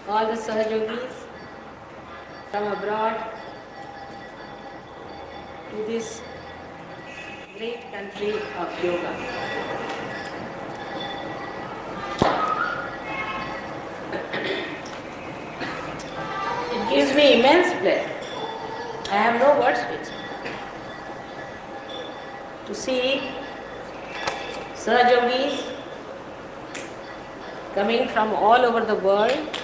all the Sahajogis from abroad to this great country of yoga. It gives me immense pleasure. I have no words to express. To see Sahajogis coming from all over the world,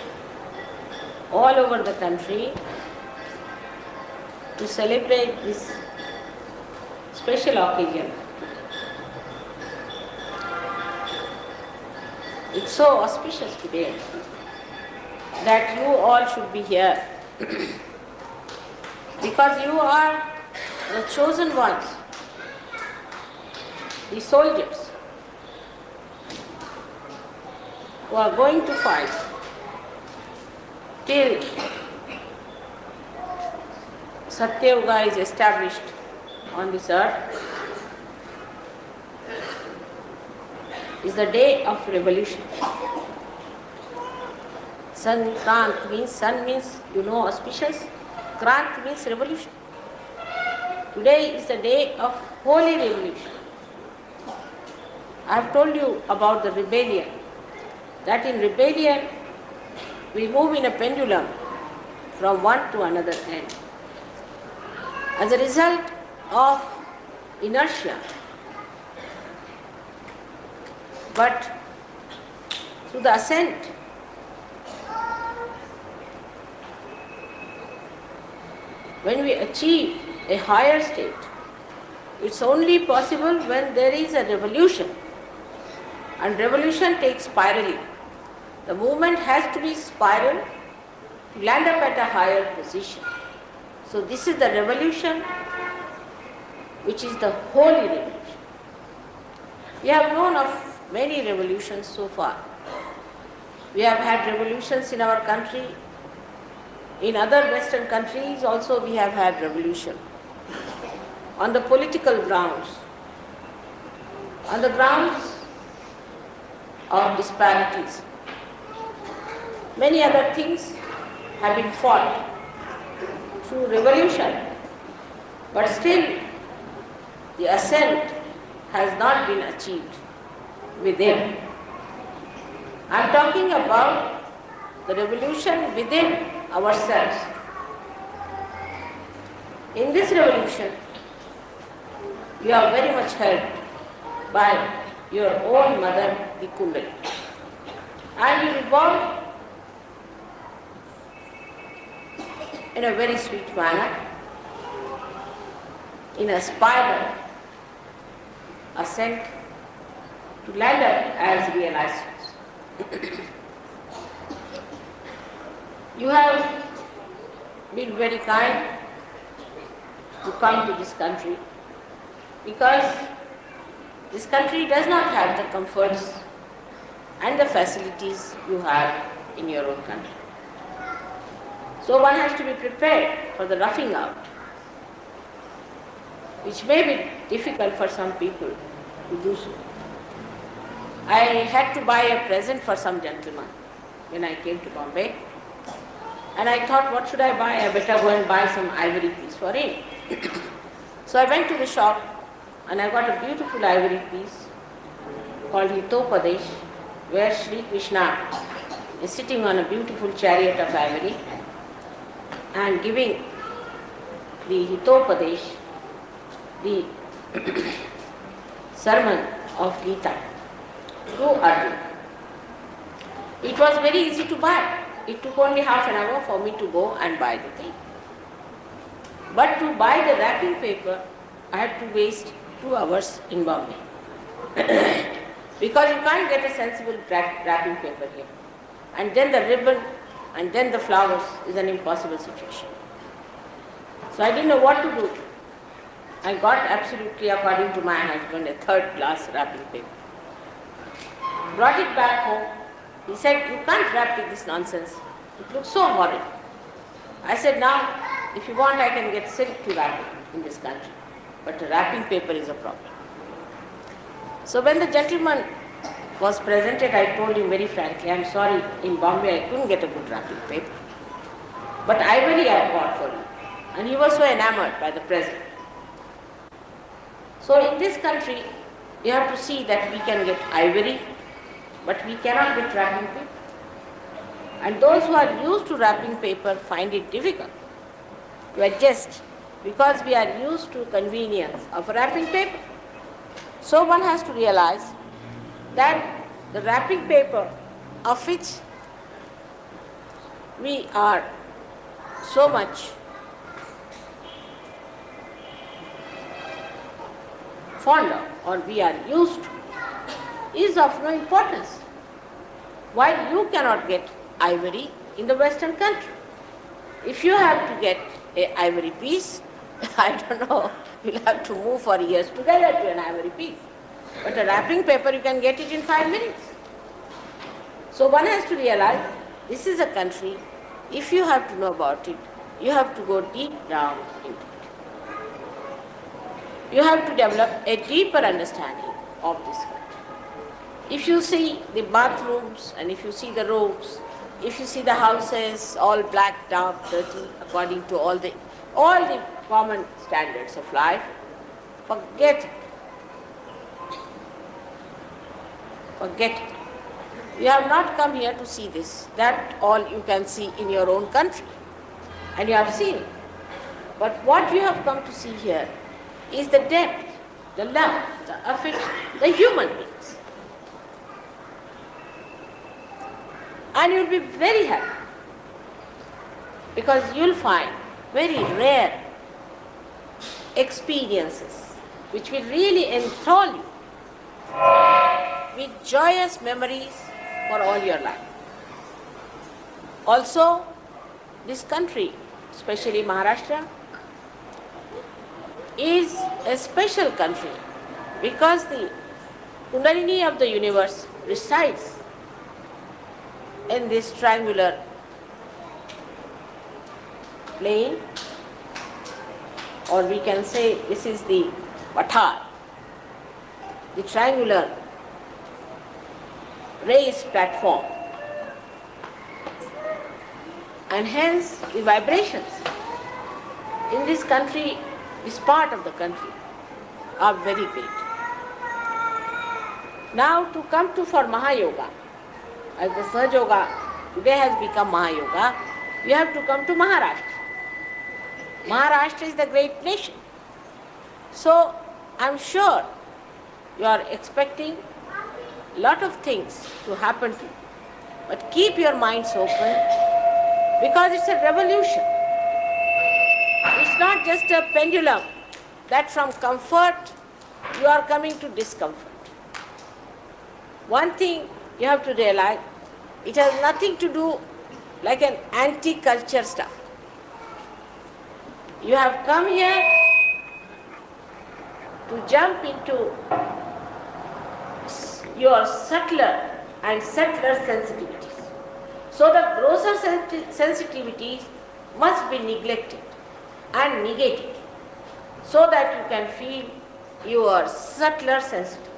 all over the country, to celebrate this special occasion. It's so auspicious today that you all should be here because you are the chosen ones, the soldiers who are going to fight till Satya Yuga is established on this earth. Is the day of revolution. Sankrant means, sun means, auspicious. Krant means revolution. Today is the day of holy revolution. I have told you about the rebellion. That in rebellion we move in a pendulum from one to another end. As a result of inertia, but through the ascent, when we achieve a higher state, it's only possible when there is a revolution. And revolution takes spiraling. The movement has to be spiral to land up at a higher position. So this is the revolution, which is the holy revolution. We have known of many revolutions so far. We have had revolutions in our country. In other Western countries also we have had revolution. On the political grounds, on the grounds of disparities. Many other things have been fought through revolution, but still the ascent has not been achieved within. I am talking about the revolution within ourselves. In this revolution, you are very much helped by your own mother, the Kundali. And you revolve in a very sweet manner, in a spiral ascent to land up as realizers. You have been very kind to come to this country because this country does not have the comforts and the facilities you have in your own country. So one has to be prepared for the roughing out, which may be difficult for some people to do so. I had to buy a present for some gentleman when I came to Bombay, and I thought, what should I buy? I better go and buy some ivory piece for him. So I went to the shop and I got a beautiful ivory piece called Hitopadesh, where Sri Krishna is sitting on a beautiful chariot of ivory and giving the Hitopadesh, the sermon of Gita, to Arjuna. It was very easy to buy. It took only half an hour for me to go and buy the thing. But to buy the wrapping paper, I had to waste 2 hours in Bombay. Because you can't get a sensible wrapping paper here. And then the ribbon and then the flowers is an impossible situation. So I didn't know what to do. I got absolutely, according to my husband, a 3rd class wrapping paper. Brought it back home. He said, you can't wrap with this nonsense. It looks so horrid. I said, now, if you want, I can get silk to wrap it in this country. But the wrapping paper is a problem. So when the gentleman was presented, I told him very frankly, I'm sorry, in Bombay I couldn't get a good wrapping paper. But ivory I bought for you. And he was so enamored by the present. So in this country, you have to see that we can get ivory, but we cannot get wrapping paper. And those who are used to wrapping paper find it difficult to adjust because we are used to convenience of wrapping paper. So one has to realize that the wrapping paper of which we are so much fond of or we are used to is of no importance. While you cannot get ivory in the Western country. If you have to get an ivory piece, I don't know, you'll have to move for years to get to an ivory piece. But a wrapping paper, you can get it in 5 minutes. So one has to realize this is a country, if you have to know about it, you have to go deep down into it. You have to develop a deeper understanding of this country. If you see the bathrooms and if you see the roads, if you see the houses all black, dark, dirty, according to all the common standards of life, forget it. Forget it. You have not come here to see this. That all you can see in your own country. And you have seen it. But what you have come to see here is the depth, the love, the affection, the human beings. And you'll be very happy. Because you'll find very rare experiences which will really enthrall you with joyous memories for all your life. Also, this country, especially Maharashtra, is a special country because the Kundalini of the universe resides in this triangular plane, or we can say this is the Vatar, the triangular raised platform, and hence the vibrations in this country, this part of the country, are very great. Now to come to for Mahayoga, as the Sahaja Yoga today has become Mahayoga, you have to come to Maharashtra. Maharashtra is the great nation. So I am sure you are expecting a lot of things to happen to you. But keep your minds open because it's a revolution. It's not just a pendulum that from comfort you are coming to discomfort. One thing you have to realize, it has nothing to do like an anti-culture stuff. You have come here to jump into your subtler and subtler sensitivities. So the grosser sensitivities must be neglected and negated so that you can feel your subtler sensitivities.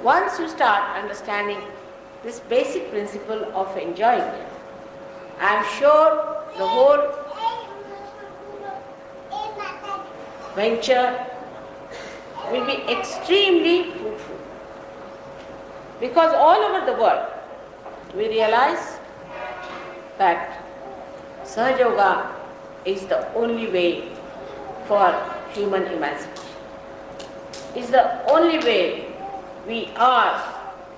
Once you start understanding this basic principle of enjoying it, I am sure the whole venture will be extremely fruitful. Because all over the world, we realize that Sahaja Yoga is the only way for human emancipation. It's the only way we are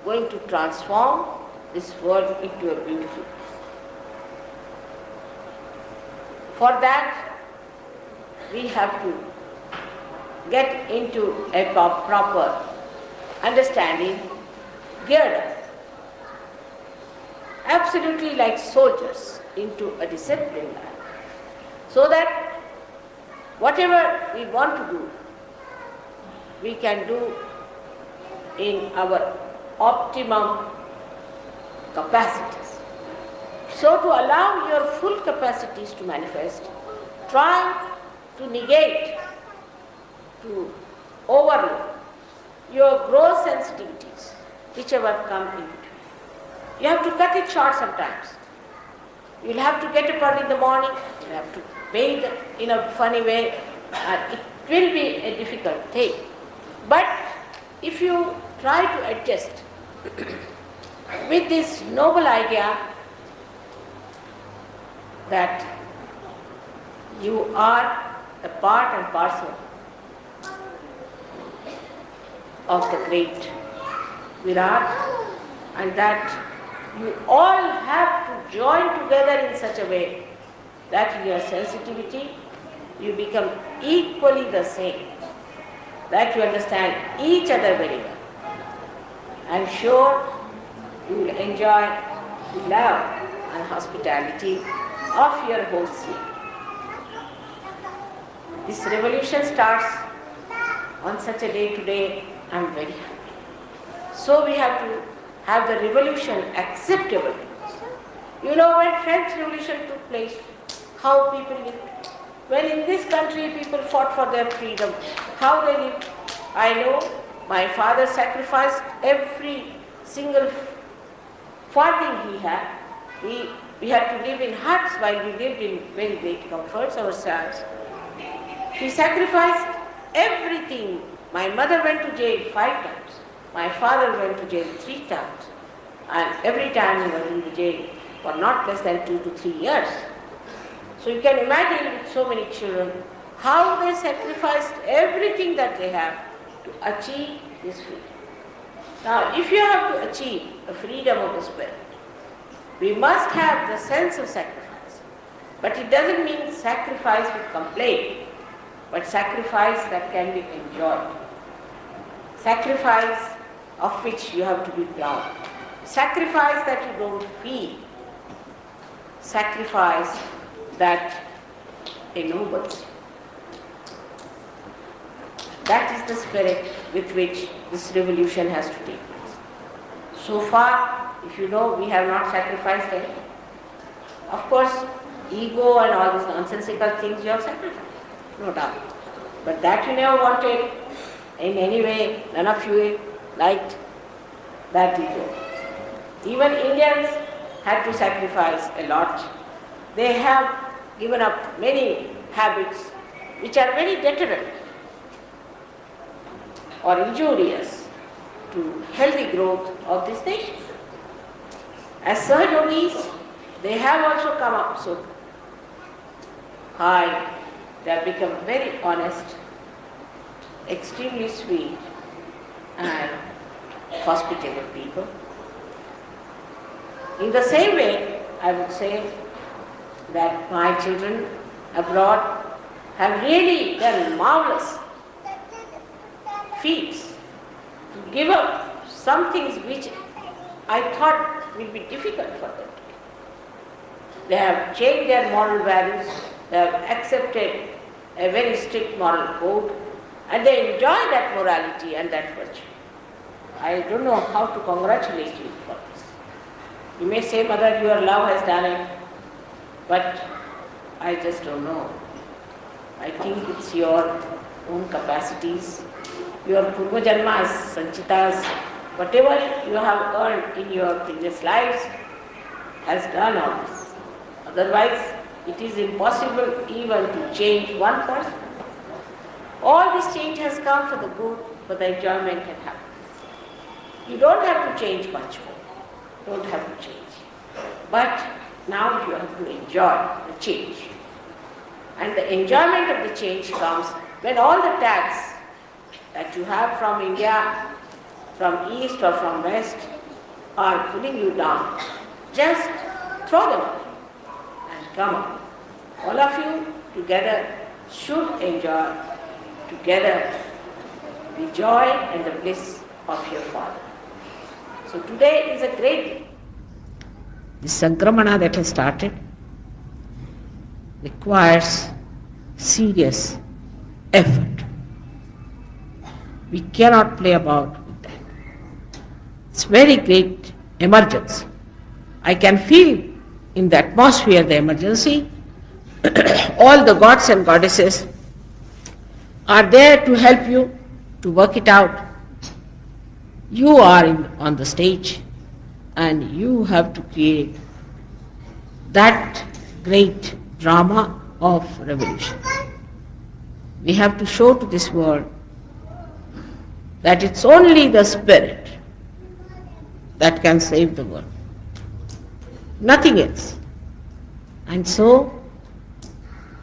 going to transform this world into a beautiful place. For that, we have to get into a proper understanding, geared up, absolutely like soldiers into a disciplined life, so that whatever we want to do, we can do in our optimum capacities. So to allow your full capacities to manifest, try to negate, to overlook your gross sensitivities, whichever come in. You have to cut it short sometimes. You'll have to get up early in the morning, you'll have to bathe in a funny way, and it will be a difficult thing. But if you try to adjust with this noble idea that you are a part and parcel of the great Virat, and that you all have to join together in such a way that in your sensitivity you become equally the same, that you understand each other very well. I am sure you will enjoy the love and hospitality of your hosts here. This revolution starts on such a day today. I am very happy. So we have to have the revolution acceptable. You know, when French Revolution took place, how people lived. When in this country people fought for their freedom, how they lived. I know my father sacrificed every single farthing he had. We had to live in huts while we lived in very great comforts ourselves. He sacrificed everything. My mother went to jail 5 times. My father went to jail 3 times. And every time he was in the jail for not less than 2 to 3 years. So you can imagine with so many children how they sacrificed everything that they have to achieve this freedom. Now, if you have to achieve the freedom of the spirit, we must have the sense of sacrifice. But it doesn't mean sacrifice with complaint, but sacrifice that can be enjoyed. Sacrifice of which you have to be proud. Sacrifice that you don't feel. Sacrifice that ennobles you. That is the spirit with which this revolution has to take place. So far, if you know, we have not sacrificed anything. Of course, ego and all these nonsensical things you have sacrificed, no doubt. But that you never wanted in any way, none of you liked that ego. Even Indians had to sacrifice a lot. They have given up many habits which are very deterrent or injurious to healthy growth of this nation. As Sahajogis, they have also come up so high. They have become very honest, extremely sweet and hospitable people. In the same way, I would say that my children abroad have really done marvelous feats to give up some things which I thought will be difficult for them. They have changed their moral values, they have accepted a very strict moral code, and they enjoy that morality and that virtue. I don't know how to congratulate you for this. You may say, Mother, your love has done it, but I just don't know. I think it's your own capacities, your Purva Janmas, Sanchitas, whatever you have earned in your previous lives has done all this. Otherwise, it is impossible even to change one person. All this change has come for the good, for the enjoyment and happiness. You don't have to change much more. Don't have to change. But now you have to enjoy the change. And the enjoyment of the change comes when all the tags that you have from India, from east or from west, are pulling you down. Just throw them away and come up. All of you together should enjoy together the joy and the bliss of your Father. So today is a great day. This Sankramana that has started requires serious effort. We cannot play about with that. It's very great emergency. I can feel in the atmosphere the emergency. All the gods and goddesses are there to help you to work it out. You are on the stage and you have to create that great drama of revolution. We have to show to this world that it's only the spirit that can save the world, nothing else. And so,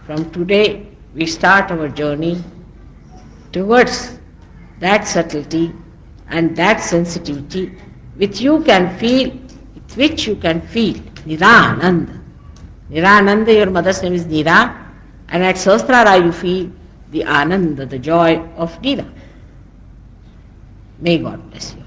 from today, we start our journey towards that subtlety and that sensitivity which you can feel, Nirananda. Nirananda, your mother's name is Nira, and at Sahasrara you feel the Ananda, the joy of Nira. May God bless you.